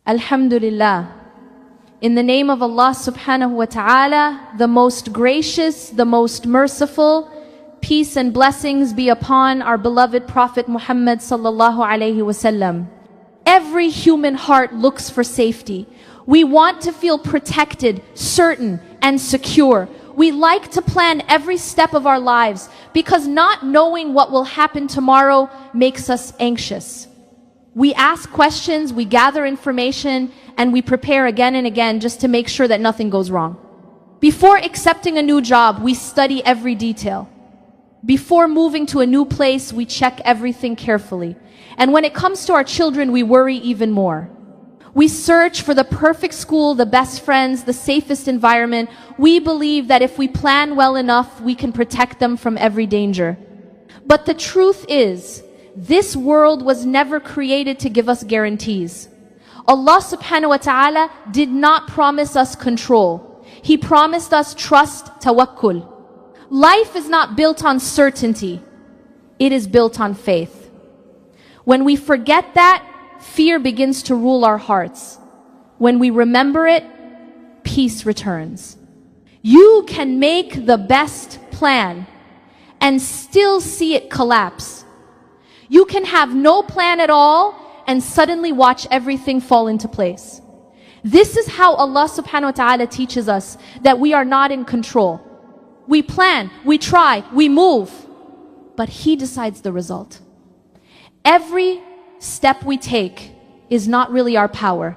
Alhamdulillah. In the name of Allah subhanahu wa ta'ala, the most gracious, the most merciful, peace and blessings be upon our beloved Prophet Muhammad sallallahu alayhi wasallam. Every human heart looks for safety. We want to feel protected, certain, and secure. We like to plan every step of our lives because not knowing what will happen tomorrow makes us anxious. We ask questions, we gather information, and we prepare again and again just to make sure that nothing goes wrong. Before accepting a new job, we study every detail. Before moving to a new place, we check everything carefully. And when it comes to our children, we worry even more. We search for the perfect school, the best friends, the safest environment. We believe that if we plan well enough, we can protect them from every danger. But the truth is, this world was never created to give us guarantees. Allah subhanahu wa ta'ala did not promise us control. He promised us trust, tawakkul. Life is not built on certainty. It is built on faith. When we forget that, fear begins to rule our hearts. When we remember it, peace returns. You can make the best plan and still see it collapse. You can have no plan at all and suddenly watch everything fall into place. This is how Allah subhanahu wa ta'ala teaches us that we are not in control. We plan, we try, we move, but He decides the result. Every step we take is not really our power.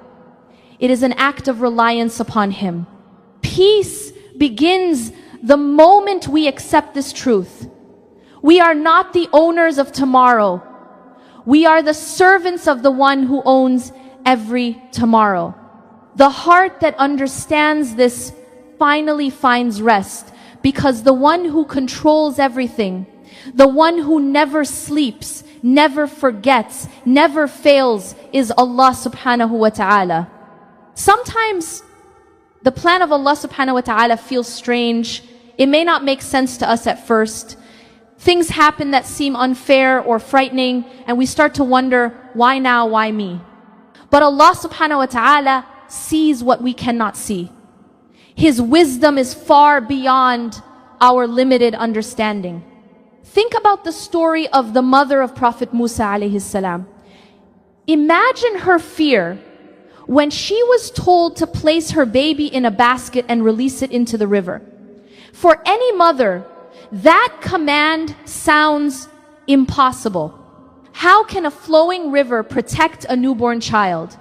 It is an act of reliance upon Him. Peace begins the moment we accept this truth. We are not the owners of tomorrow. We are the servants of the one who owns every tomorrow. The heart that understands this finally finds rest, because the one who controls everything, the one who never sleeps, never forgets, never fails, is Allah subhanahu wa ta'ala. Sometimes the plan of Allah subhanahu wa ta'ala feels strange. It may not make sense to us at first. Things happen that seem unfair or frightening, and we start to wonder, why now, why me? But Allah subhanahu wa ta'ala sees what we cannot see. His wisdom is far beyond our limited understanding. Think about the story of the mother of Prophet Musa alayhi salam. Imagine her fear when she was told to place her baby in a basket and release it into the river. For any mother, that command sounds impossible. How can a flowing river protect a newborn child?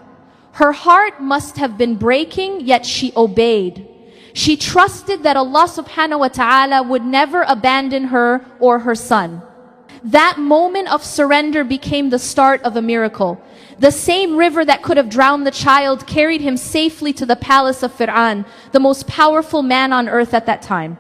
Her heart must have been breaking, yet she obeyed. She trusted that Allah subhanahu wa ta'ala would never abandon her or her son. That moment of surrender became the start of a miracle. The same river that could have drowned the child carried him safely to the palace of Fir'aun, the most powerful man on earth at that time.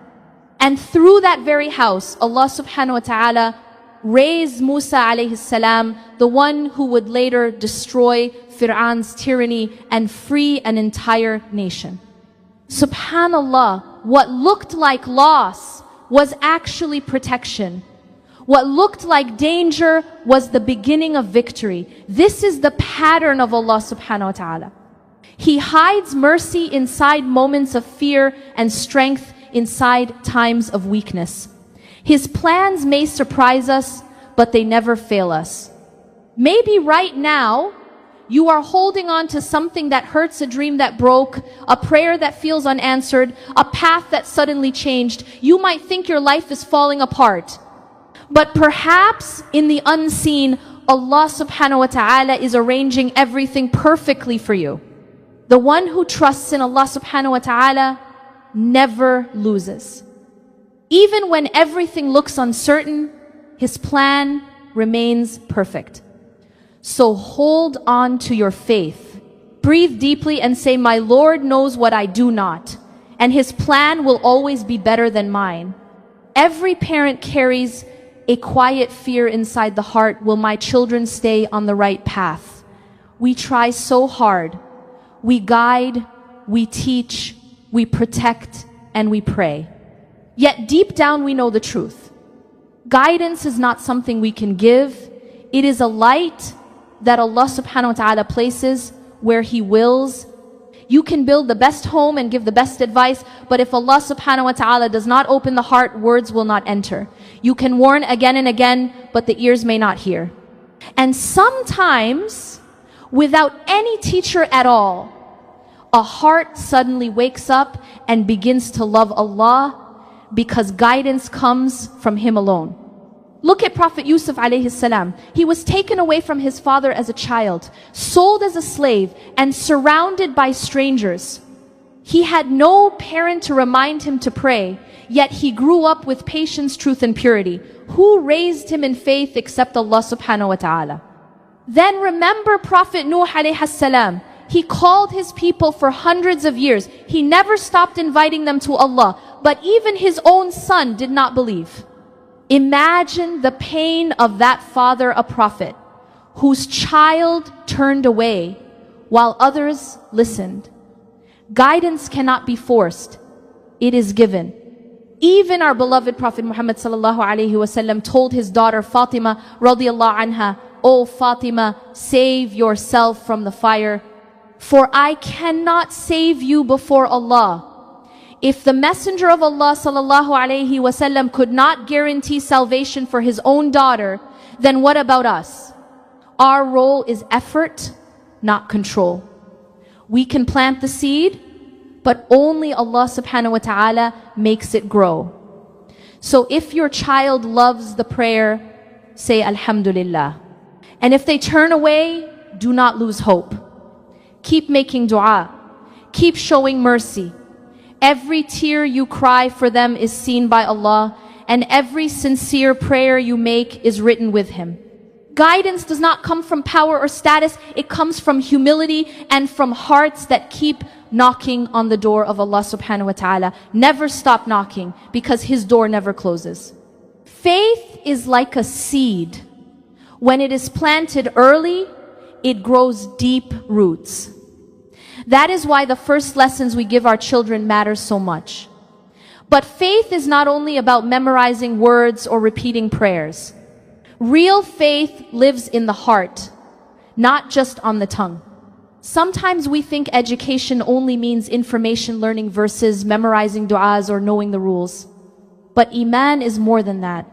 And through that very house, Allah subhanahu wa ta'ala raised Musa alayhi salam, the one who would later destroy Fir'aun's tyranny and free an entire nation. Subhanallah, what looked like loss was actually protection. What looked like danger was the beginning of victory. This is the pattern of Allah subhanahu wa ta'ala. He hides mercy inside moments of fear and strength inside times of weakness. His plans may surprise us, but they never fail us. Maybe right now, you are holding on to something that hurts, a dream that broke, a prayer that feels unanswered, a path that suddenly changed. You might think your life is falling apart. But perhaps in the unseen, Allah subhanahu wa ta'ala is arranging everything perfectly for you. The one who trusts in Allah subhanahu wa ta'ala never loses. Even when everything looks uncertain, His plan remains perfect. So hold on to your faith. Breathe deeply and say, my Lord knows what I do not, and His plan will always be better than mine. Every parent carries a quiet fear inside the heart. Will my children stay on the right path? We try so hard. We guide, we teach, we protect, and we pray. Yet deep down we know the truth. Guidance is not something we can give. It is a light that Allah subhanahu wa ta'ala places where He wills. You can build the best home and give the best advice, but if Allah subhanahu wa ta'ala does not open the heart, words will not enter. You can warn again and again, but the ears may not hear. And sometimes, without any teacher at all, a heart suddenly wakes up and begins to love Allah because guidance comes from Him alone. Look at Prophet Yusuf alayhi salam. He was taken away from his father as a child, sold as a slave, and surrounded by strangers. He had no parent to remind him to pray, yet he grew up with patience, truth, and purity. Who raised him in faith except Allah subhanahu wa ta'ala? Then remember Prophet Nuh alayhi salam. He called his people for hundreds of years. He never stopped inviting them to Allah, but even his own son did not believe. Imagine the pain of that father, a prophet, whose child turned away while others listened. Guidance cannot be forced. It is given. Even our beloved Prophet Muhammad sallallahu alaihi wasallam told his daughter Fatima radiallahu anha, "O Fatima, save yourself from the fire, for I cannot save you before Allah." If the Messenger of Allah sallallahu alaihi wasallam could not guarantee salvation for his own daughter, then what about us? Our role is effort, not control. We can plant the seed, but only Allah subhanahu wa ta'ala makes it grow. So if your child loves the prayer, say Alhamdulillah. And if they turn away, do not lose hope. Keep making dua. Keep showing mercy. Every tear you cry for them is seen by Allah, and every sincere prayer you make is written with Him. Guidance does not come from power or status. It comes from humility and from hearts that keep knocking on the door of Allah subhanahu wa ta'ala. Never stop knocking, because His door never closes. Faith is like a seed. When it is planted early, it grows deep roots. That is why the first lessons we give our children matter so much. But faith is not only about memorizing words or repeating prayers. Real faith lives in the heart, not just on the tongue. Sometimes we think education only means information, learning verses, memorizing du'as, or knowing the rules. But Iman is more than that.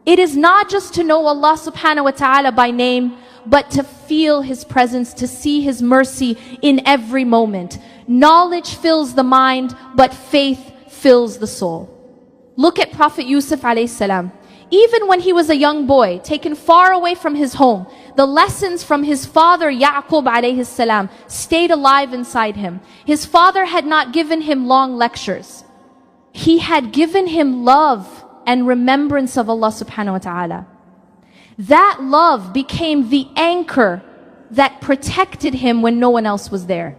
It is not just to know Allah subhanahu wa ta'ala by name, but to feel His presence, to see His mercy in every moment. Knowledge fills the mind, but faith fills the soul. Look at Prophet Yusuf alayhi salam. Even when he was a young boy, taken far away from his home, the lessons from his father Yaqub alayhi salam stayed alive inside him. His father had not given him long lectures. He had given him love and remembrance of Allah subhanahu wa ta'ala. That love became the anchor that protected him when no one else was there.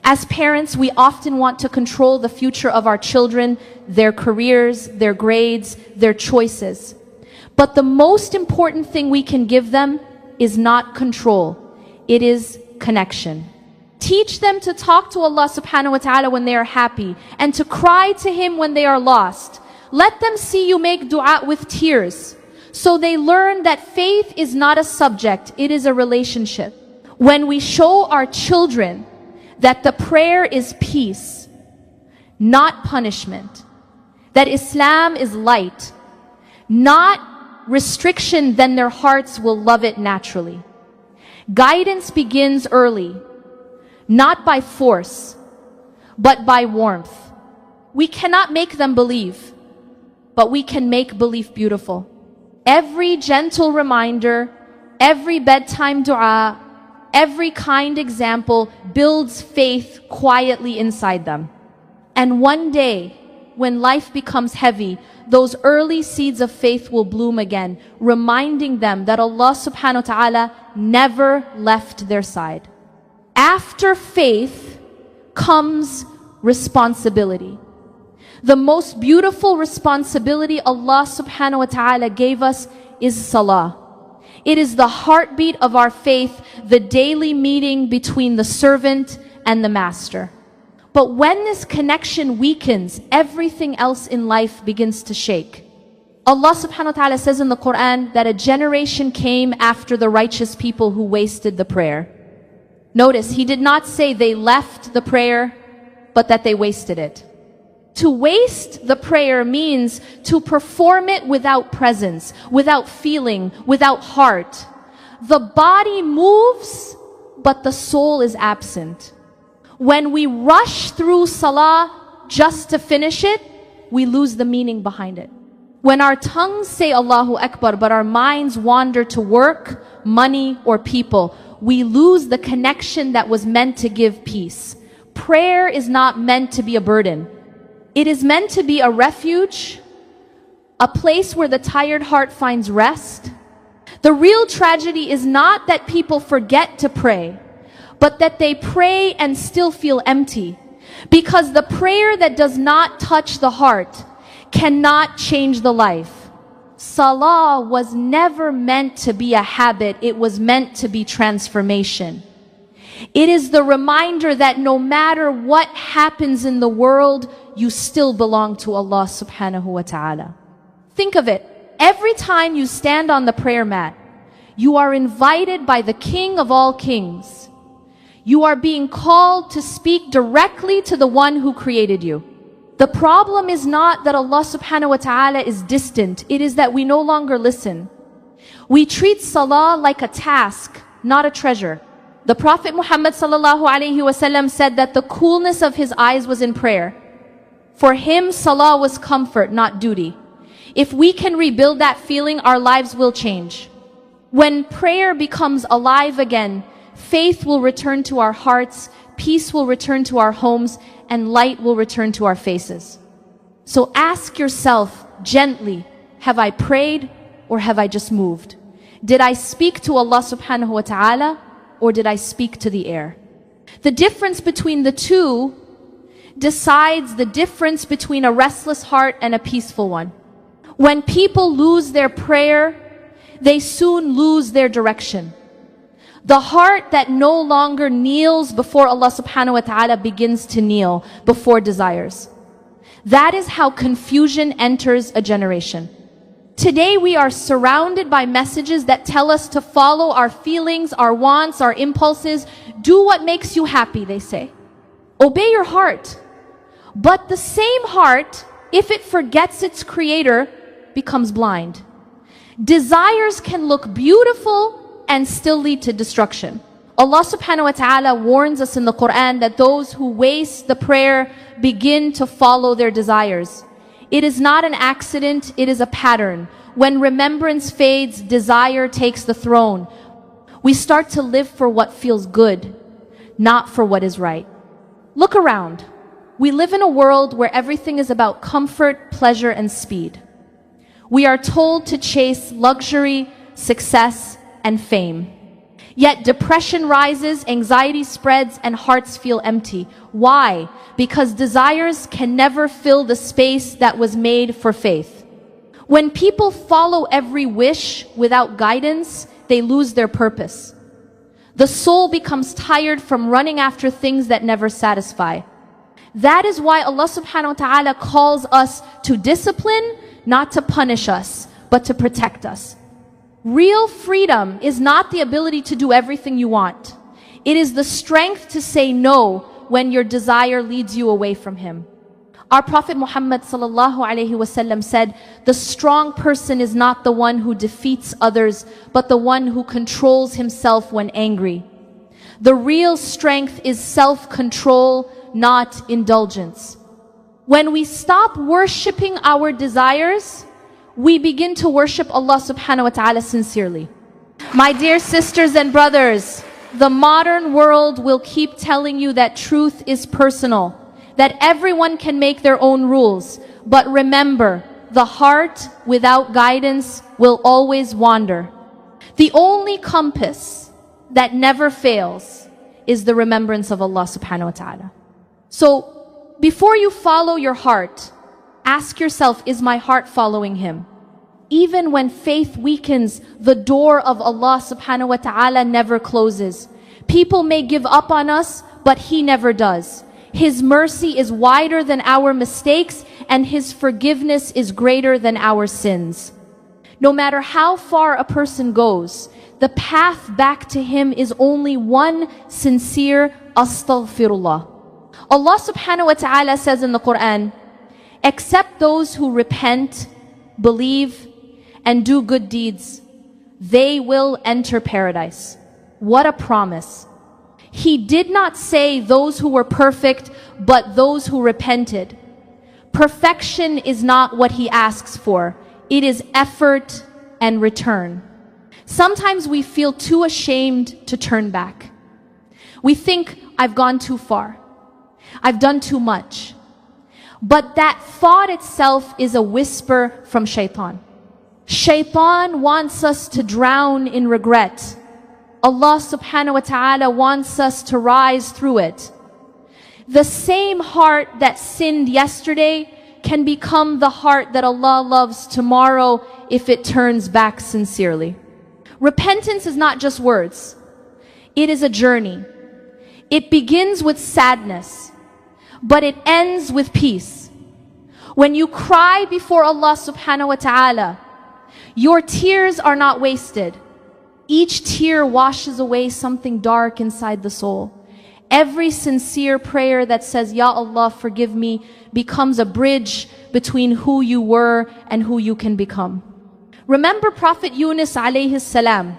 As parents, we often want to control the future of our children, their careers, their grades, their choices. But the most important thing we can give them is not control. It is connection. Teach them to talk to Allah subhanahu wa ta'ala when they are happy, and to cry to Him when they are lost. Let them see you make dua with tears, so they learn that faith is not a subject, it is a relationship. When we show our children that the prayer is peace, not punishment, that Islam is light, not restriction, then their hearts will love it naturally. Guidance begins early, not by force, but by warmth. We cannot make them believe, but we can make belief beautiful. Every gentle reminder, every bedtime dua, every kind example builds faith quietly inside them. And one day, when life becomes heavy, those early seeds of faith will bloom again, reminding them that Allah subhanahu wa ta'ala never left their side. After faith comes responsibility. The most beautiful responsibility Allah subhanahu wa ta'ala gave us is salah. It is the heartbeat of our faith, the daily meeting between the servant and the master. But when this connection weakens, everything else in life begins to shake. Allah subhanahu wa ta'ala says in the Quran that a generation came after the righteous people who wasted the prayer. Notice, he did not say they left the prayer, but that they wasted it. To waste the prayer means to perform it without presence, without feeling, without heart. The body moves, but the soul is absent. When we rush through salah just to finish it, we lose the meaning behind it. When our tongues say Allahu Akbar, but our minds wander to work, money, or people, we lose the connection that was meant to give peace. Prayer is not meant to be a burden. It is meant to be a refuge, a place where the tired heart finds rest. The real tragedy is not that people forget to pray, but that they pray and still feel empty. Because the prayer that does not touch the heart cannot change the life. Salah was never meant to be a habit, it was meant to be transformation. It is the reminder that no matter what happens in the world, you still belong to Allah subhanahu wa ta'ala. Think of it. Every time you stand on the prayer mat, you are invited by the King of all kings. You are being called to speak directly to the one who created you. The problem is not that Allah subhanahu wa ta'ala is distant. It is that we no longer listen. We treat salah like a task, not a treasure. The Prophet Muhammad sallallahu alaihi wasallam said that the coolness of his eyes was in prayer. For him, salah was comfort, not duty. If we can rebuild that feeling, our lives will change. When prayer becomes alive again, faith will return to our hearts, peace will return to our homes, and light will return to our faces. So ask yourself gently, have I prayed or have I just moved? Did I speak to Allah subhanahu wa ta'ala or did I speak to the air? The difference between the two decides the difference between a restless heart and a peaceful one. When people lose their prayer, they soon lose their direction. The heart that no longer kneels before Allah subhanahu wa ta'ala begins to kneel before desires. That is how confusion enters a generation. Today we are surrounded by messages that tell us to follow our feelings, our wants, our impulses. Do what makes you happy, they say. Obey your heart. But the same heart, if it forgets its creator, becomes blind. Desires can look beautiful and still lead to destruction. Allah subhanahu wa ta'ala warns us in the Quran that those who waste the prayer begin to follow their desires. It is not an accident, it is a pattern. When remembrance fades, desire takes the throne. We start to live for what feels good, not for what is right. Look around. We live in a world where everything is about comfort, pleasure, and speed. We are told to chase luxury, success, and fame. Yet depression rises, anxiety spreads, and hearts feel empty. Why? Because desires can never fill the space that was made for faith. When people follow every wish without guidance, they lose their purpose. The soul becomes tired from running after things that never satisfy. That is why Allah subhanahu wa ta'ala calls us to discipline, not to punish us, but to protect us. Real freedom is not the ability to do everything you want. It is the strength to say no when your desire leads you away from Him. Our Prophet Muhammad sallallahu alaihi wasallam said, "The strong person is not the one who defeats others, but the one who controls himself when angry." The real strength is self-control, not indulgence. When we stop worshipping our desires, we begin to worship Allah subhanahu wa ta'ala sincerely. My dear sisters and brothers, the modern world will keep telling you that truth is personal, that everyone can make their own rules. But remember, the heart without guidance will always wander. The only compass that never fails is the remembrance of Allah subhanahu wa ta'ala. So, before you follow your heart, ask yourself, is my heart following Him? Even when faith weakens, the door of Allah subhanahu wa ta'ala never closes. People may give up on us, but He never does. His mercy is wider than our mistakes, and His forgiveness is greater than our sins. No matter how far a person goes, the path back to Him is only one sincere astaghfirullah. Allah subhanahu wa ta'ala says in the Quran, except those who repent, believe, and do good deeds, they will enter paradise. What a promise. He did not say those who were perfect, but those who repented. Perfection is not what He asks for. It is effort and return. Sometimes we feel too ashamed to turn back. We think, I've gone too far. I've done too much. But that thought itself is a whisper from shaitan. Shaitan wants us to drown in regret. Allah subhanahu wa ta'ala wants us to rise through it. The same heart that sinned yesterday can become the heart that Allah loves tomorrow if it turns back sincerely. Repentance is not just words. It is a journey. It begins with sadness, but it ends with peace. When you cry before Allah subhanahu wa ta'ala, your tears are not wasted. Each tear washes away something dark inside the soul. Every sincere prayer that says, Ya Allah, forgive me, becomes a bridge between who you were and who you can become. Remember Prophet Yunus alayhi salam,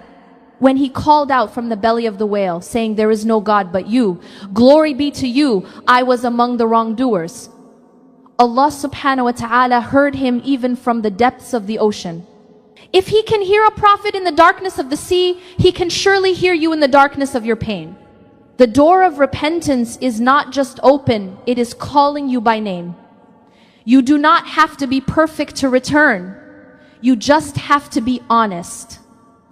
when he called out from the belly of the whale, saying, there is no God but you. Glory be to you, I was among the wrongdoers. Allah subhanahu wa ta'ala heard him even from the depths of the ocean. If He can hear a prophet in the darkness of the sea, He can surely hear you in the darkness of your pain. The door of repentance is not just open, it is calling you by name. You do not have to be perfect to return. You just have to be honest.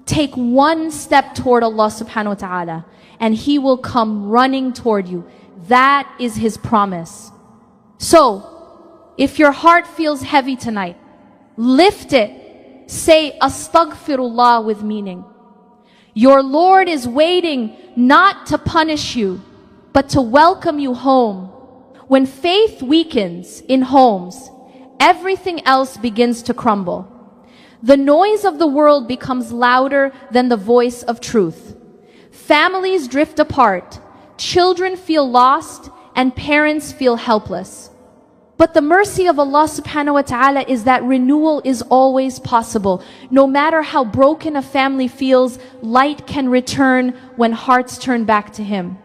Take one step toward Allah subhanahu wa ta'ala and He will come running toward you. That is His promise. So, if your heart feels heavy tonight, lift it. Say astaghfirullah with meaning. Your Lord is waiting not to punish you, but to welcome you home. When faith weakens in homes, everything else begins to crumble. The noise of the world becomes louder than the voice of truth. Families drift apart, children feel lost, and parents feel helpless. But the mercy of Allah subhanahu wa ta'ala is that renewal is always possible. No matter how broken a family feels, light can return when hearts turn back to Him.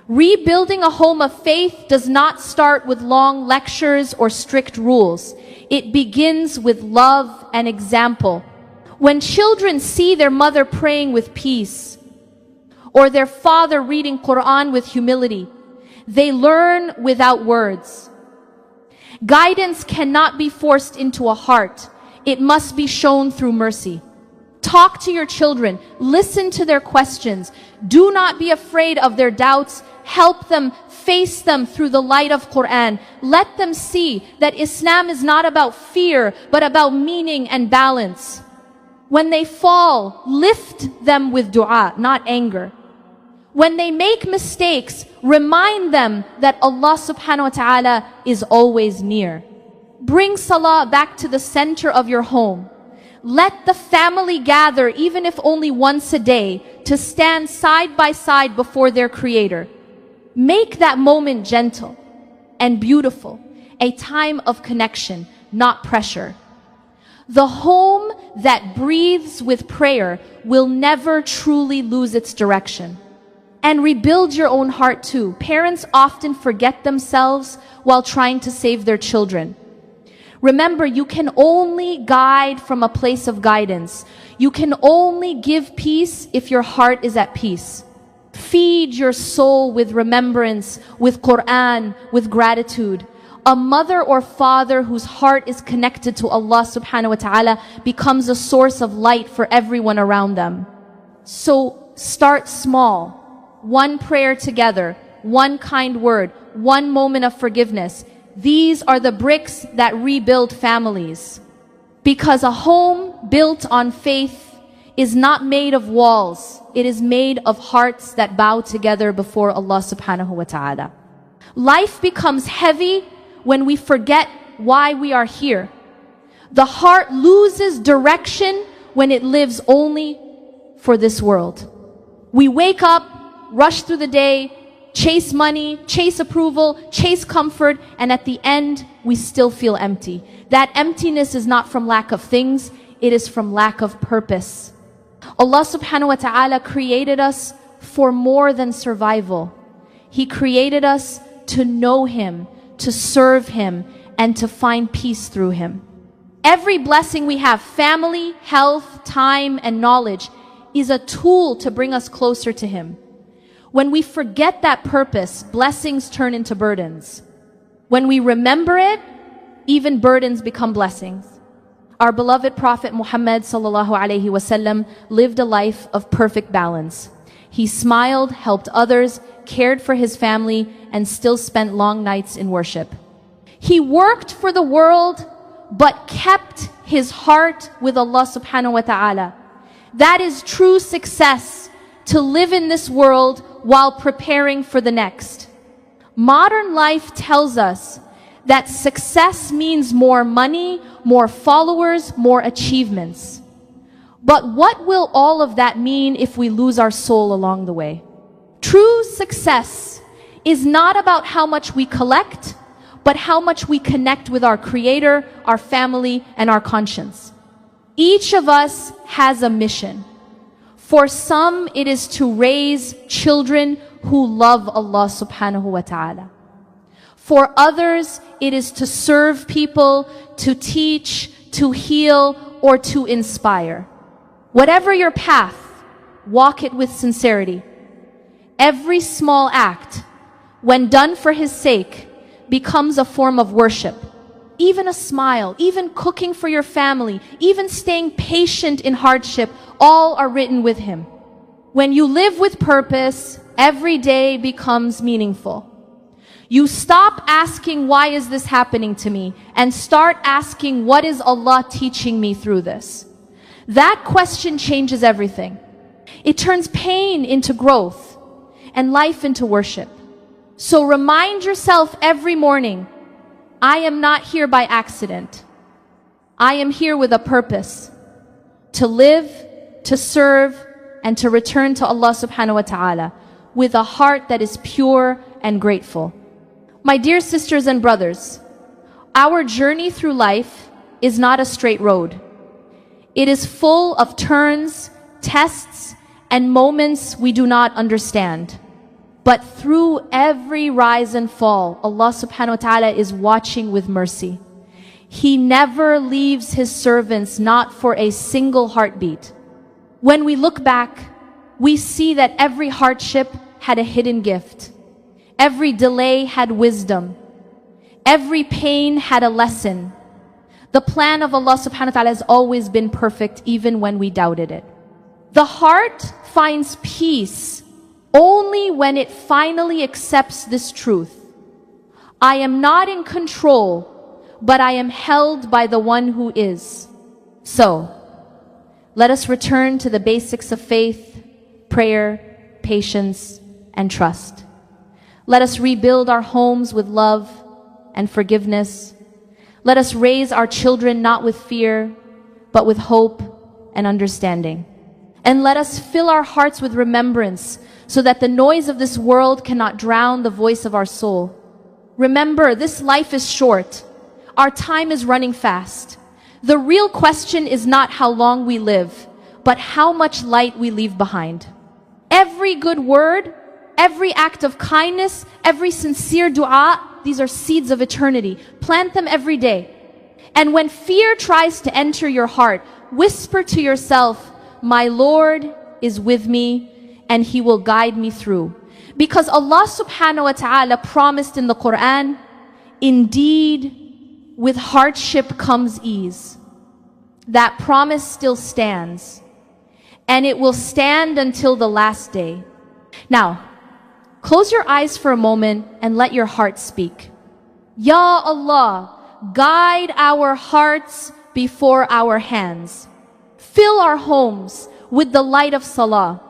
Rebuilding a home of faith does not start with long lectures or strict rules. It begins with love and example. When children see their mother praying with peace, or their father reading Quran with humility, they learn without words. Guidance cannot be forced into a heart. It must be shown through mercy. Talk to your children. Listen to their questions. Do not be afraid of their doubts. Help them, face them through the light of Quran. Let them see that Islam is not about fear, but about meaning and balance. When they fall, lift them with dua, not anger. When they make mistakes, remind them that Allah subhanahu wa ta'ala is always near. Bring salah back to the center of your home. Let the family gather, even if only once a day, to stand side by side before their Creator. Make that moment gentle and beautiful, a time of connection, not pressure. The home that breathes with prayer will never truly lose its direction. And rebuild your own heart too. Parents often forget themselves while trying to save their children. Remember, you can only guide from a place of guidance. You can only give peace if your heart is at peace. Feed your soul with remembrance, with Quran, with gratitude. A mother or father whose heart is connected to Allah subhanahu wa ta'ala becomes a source of light for everyone around them. So start small. One prayer together, one kind word, one moment of forgiveness. These are the bricks that rebuild families. Because a home built on faith is not made of walls. It is made of hearts that bow together before Allah subhanahu wa ta'ala. Life becomes heavy when we forget why we are here. The heart loses direction when it lives only for this world. We wake up, rush through the day, chase money, chase approval, chase comfort, and at the end, we still feel empty. That emptiness is not from lack of things, it is from lack of purpose. Allah subhanahu wa ta'ala created us for more than survival. He created us to know Him, to serve Him, and to find peace through Him. Every blessing we have, family, health, time, and knowledge, is a tool to bring us closer to Him. When we forget that purpose, blessings turn into burdens. When we remember it, even burdens become blessings. Our beloved Prophet Muhammad sallallahu alaihi wasallam lived a life of perfect balance. He smiled, helped others, cared for his family, and still spent long nights in worship. He worked for the world, but kept his heart with Allah subhanahu wa ta'ala. That is true success, to live in this world while preparing for the next. Modern life tells us that success means more money, more followers, more achievements. But what will all of that mean if we lose our soul along the way? True success is not about how much we collect, but how much we connect with our Creator, our family, and our conscience. Each of us has a mission. For some, it is to raise children who love Allah subhanahu wa ta'ala. For others, it is to serve people, to teach, to heal, or to inspire. Whatever your path, walk it with sincerity. Every small act, when done for His sake, becomes a form of worship. Even a smile, even cooking for your family, even staying patient in hardship, all are written with Him. When you live with purpose, every day becomes meaningful. You stop asking, why is this happening to me? And start asking, what is Allah teaching me through this? That question changes everything. It turns pain into growth and life into worship. So remind yourself every morning, I am not here by accident. I am here with a purpose, to live, to serve, and to return to Allah subhanahu wa ta'ala with a heart that is pure and grateful. My dear sisters and brothers, our journey through life is not a straight road. It is full of turns, tests, and moments we do not understand. But through every rise and fall, Allah subhanahu wa ta'ala is watching with mercy. He never leaves His servants not for a single heartbeat. When we look back, we see that every hardship had a hidden gift. Every delay had wisdom. Every pain had a lesson. The plan of Allah subhanahu wa ta'ala has always been perfect, even when we doubted it. The heart finds peace only when it finally accepts this truth. I am not in control, but I am held by the one who is. So, let us return to the basics of faith, prayer, patience, and trust. Let us rebuild our homes with love and forgiveness. Let us raise our children not with fear, but with hope and understanding. And let us fill our hearts with remembrance, so that the noise of this world cannot drown the voice of our soul. Remember, this life is short. Our time is running fast. The real question is not how long we live, but how much light we leave behind. Every good word, every act of kindness, every sincere dua, these are seeds of eternity. Plant them every day. And when fear tries to enter your heart, whisper to yourself, my Lord is with me, and He will guide me through. Because Allah subhanahu wa ta'ala promised in the Quran, indeed, with hardship comes ease. That promise still stands, and it will stand until the last day. Now, close your eyes for a moment and let your heart speak. Ya Allah, guide our hearts before our hands. Fill our homes with the light of salah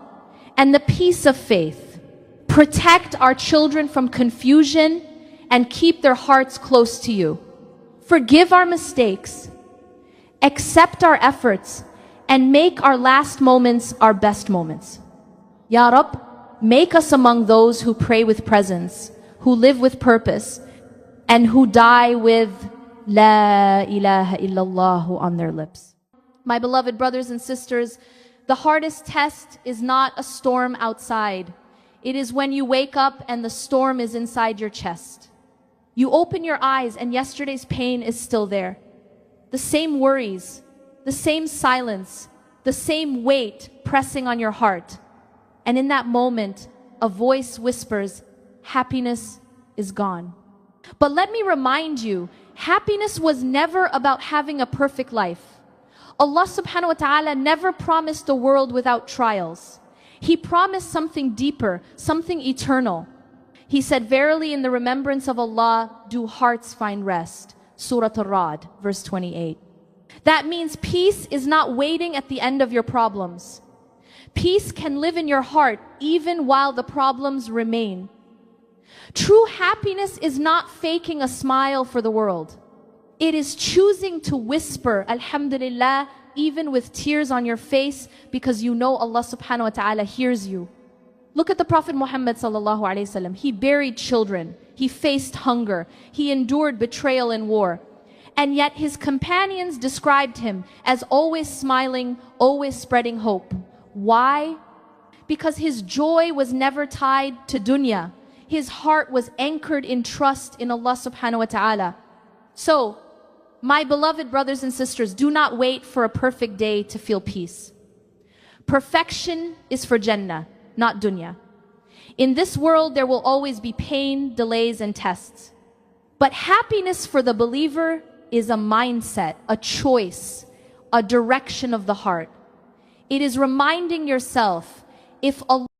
and the peace of faith. Protect our children from confusion and keep their hearts close to you. Forgive our mistakes accept our efforts, and make our last moments our best moments. Ya Rab, make us among those who pray with presence, who live with purpose, and who die with La ilaha illallah on their lips. My beloved brothers and sisters, the hardest test is not a storm outside. It is when you wake up and the storm is inside your chest. You open your eyes and yesterday's pain is still there. The same worries, the same silence, the same weight pressing on your heart. And in that moment, a voice whispers, happiness is gone. But let me remind you, happiness was never about having a perfect life. Allah subhanahu wa ta'ala never promised a world without trials. He promised something deeper, something eternal. He said, verily in the remembrance of Allah do hearts find rest. Surah Ar-Ra'd, verse 28. That means peace is not waiting at the end of your problems. Peace can live in your heart even while the problems remain. True happiness is not faking a smile for the world. It is choosing to whisper, Alhamdulillah, even with tears on your face, because you know Allah subhanahu wa ta'ala hears you. Look at the Prophet Muhammad sallallahu alayhi wasallam. He buried children. He faced hunger. He endured betrayal and war. And yet his companions described him as always smiling, always spreading hope. Why? Because his joy was never tied to dunya. His heart was anchored in trust in Allah subhanahu wa ta'ala. So, my beloved brothers and sisters, do not wait for a perfect day to feel peace. Perfection is for Jannah, not dunya. In this world, there will always be pain, delays, and tests. But happiness for the believer is a mindset, a choice, a direction of the heart. It is reminding yourself, if Allah